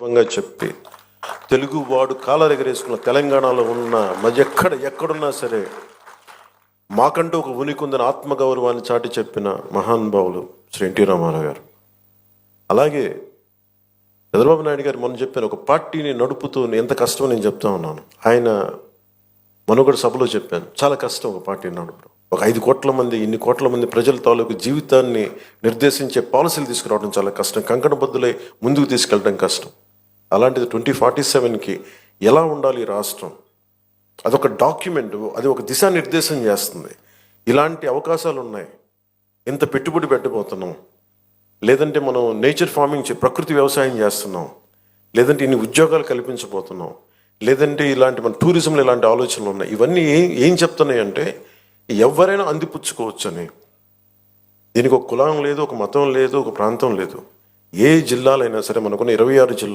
గర్వంగా చెప్పి తెలుగు వాడు కాలర్ ఎగరేసుకున్న తెలంగాణలో ఉన్న మరి ఎక్కడున్నా సరే మాకంటూ ఒక ఉనికి ఉందని ఆత్మగౌరవాన్ని చాటి చెప్పిన మహానుభావులు శ్రీ ఎన్టీ రామారావు గారు. అలాగే చంద్రబాబు నాయుడు గారు మొన్న చెప్పాను, ఒక పార్టీని నడుపుతూ ఎంత కష్టమో నేను చెప్తా ఉన్నాను. ఆయన మనుగడ సభలో చెప్పాను, చాలా కష్టం ఒక పార్టీని నడపడం. ఒక 5 కోట్ల మంది, ఇన్ని కోట్ల మంది ప్రజల తాలూకు జీవితాన్ని నిర్దేశించే పాలసీలు తీసుకురావడం చాలా కష్టం. కంకణబద్దులై ముందుకు తీసుకెళ్ళడం కష్టం. అలాంటిది 2047కి ఎలా ఉండాలి ఈ రాష్ట్రం, అదొక డాక్యుమెంట్, అది ఒక దిశానిర్దేశం చేస్తుంది. ఇలాంటి అవకాశాలు ఉన్నాయి, ఇంత పెట్టుబడి పెట్టబోతున్నాం, లేదంటే మనం నేచర్ ఫార్మింగ్ ప్రకృతి వ్యవసాయం చేస్తున్నాం, లేదంటే ఇన్ని ఉద్యోగాలు కల్పించబోతున్నాం, లేదంటే ఇలాంటి మన టూరిజంలో ఇలాంటి ఆలోచనలు ఉన్నాయి. ఇవన్నీ ఏం చెప్తున్నాయి అంటే ఎవరైనా అందిపుచ్చుకోవచ్చు అని. దీనికి ఒక కులం లేదు, ఒక మతం లేదు, ఒక ప్రాంతం లేదు. ఏ జిల్లాలైనా సరే, మనకున్న 26 జిల్లాలు